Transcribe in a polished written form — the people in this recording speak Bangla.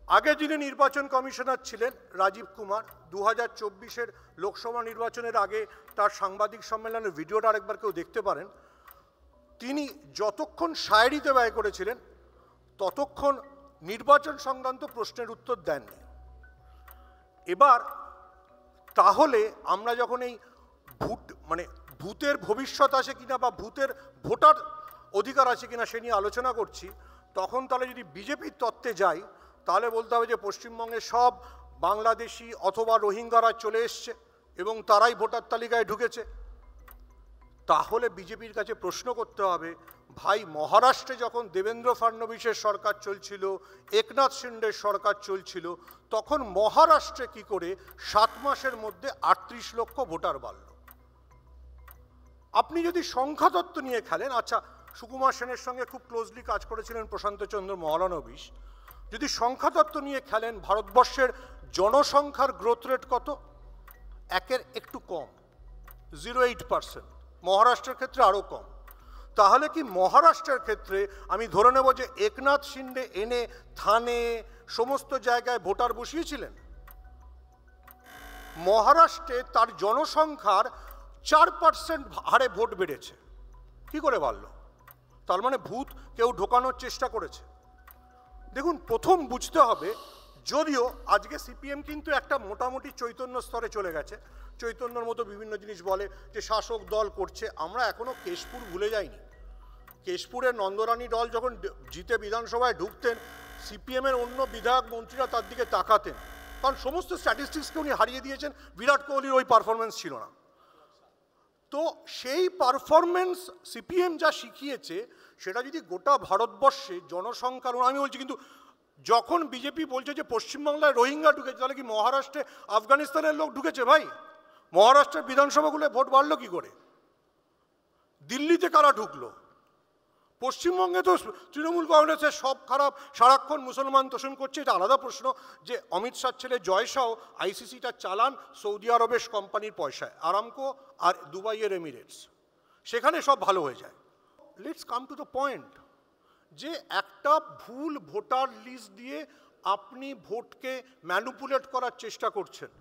আগে যিনি নির্বাচন কমিশনার ছিলেন রাজীব কুমার 2024-এর লোকসভা নির্বাচনের আগে তার সাংবাদিক সম্মেলনের ভিডিওটা আরেকবার কেউ দেখতে পারেন। তিনি যতক্ষণ শায়েরিতে ব্যয় করেছিলেন ততক্ষণ নির্বাচন সংক্রান্ত প্রশ্নের উত্তর দেননি। এবার তাহলে আমরা যখন এই ভূতের ভবিষ্যৎ আছে কিনা বা ভূতের ভোটার অধিকার আছে কিনা সে নিয়ে আলোচনা করছি, তখন তাহলে যদি বিজেপির তত্ত্বে যাই তাহলে বলতে হবে যে পশ্চিমবঙ্গে সব বাংলাদেশি অথবা রোহিঙ্গারা চলে এসছে এবং তারাই ভোটার তালিকায় ঢুকেছে। তাহলে বিজেপির কাছে প্রশ্ন করতে হবে, ভাই মহারাষ্ট্রে যখন দেবেন্দ্র ফডনবিসের সরকার চলছিল, একনাথ শিন্ডের সরকার চলছিল, তখন মহারাষ্ট্রে কি করে 7 মাসের মধ্যে 38 লক্ষ ভোটার বাড়ল? আপনি যদি সংখ্যাতত্ত্ব নিয়ে খেলেন, আচ্ছা সুকুমার সেনের সঙ্গে খুব ক্লোজলি কাজ করেছিলেন প্রশান্ত চন্দ্র মহলানবিশ, যদি সংখ্যাতত্ত্ব নিয়ে খেলেন ভারতবর্ষের জনসংখ্যার গ্রোথ রেট কত? 1-এর একটু কম, 0.8%। মহারাষ্ট্রের ক্ষেত্রে আরও কম। তাহলে কি মহারাষ্ট্রের ক্ষেত্রে আমি ধরে নেব যে একনাথ শিন্ডে এনে থানে সমস্ত জায়গায় ভোটার বসিয়েছিলেন? মহারাষ্ট্রে তার জনসংখ্যার 4% হারে ভোট বেড়েছে। কি করে বাড়ল? তার মানে ভূত কেউ ঢোকানোর চেষ্টা করেছে। দেখুন, প্রথম বুঝতে হবে, যদিও আজকে সিপিএম কিন্তু একটা মোটামুটি চৈতন্য স্তরে চলে গেছে, চৈতন্যর মতো বিভিন্ন জিনিস বলে যে শাসক দল করছে। আমরা এখনো কেশপুর ভুলে যাইনি। কেশপুরের নন্দরানী দল যখন জিতে বিধানসভায় ঢুকতেন, সিপিএমের অন্য বিধায়ক মন্ত্রীরা তার দিকে তাকাতেন, কারণ সমস্ত স্ট্যাটিস্টিক্সকে উনি হারিয়ে দিয়েছেন। বিরাট কোহলির ওই পারফরমেন্স ছিল না। তো সেই পারফরমেন্স সিপিএম যা শিখিয়েছে সেটা যদি গোটা ভারতবর্ষে জনসংখ্যার, আমি বলছি, কিন্তু যখন বিজেপি বলছে যে পশ্চিমবাংলায় রোহিঙ্গা ঢুকেছে, তাহলে কি মহারাষ্ট্রে আফগানিস্তানের লোক ঢুকেছে? ভাই মহারাষ্ট্রের বিধানসভাগুলো ভোট বাড়লো কি করে? দিল্লিতে কারা ঢুকলো? পশ্চিমবঙ্গে তো তৃণমূল কংগ্রেসের সব খারাপ, সারাক্ষণ মুসলমান তোষণ করছে। এটা আলাদা প্রশ্ন যে অমিত শাহর ছেলে জয় শাহ আইসিসিটা চালান সৌদি আরবের কোম্পানির পয়সায়, আরামকো আর দুবাইয়ের এমিরেটস, সেখানে সব ভালো হয়ে যায়। Let's come to the point, যে একটা ভুল ভোটার লিস্ট দিয়ে আপনি ভোটকে ম্যানিপুলেট করার চেষ্টা করছেন।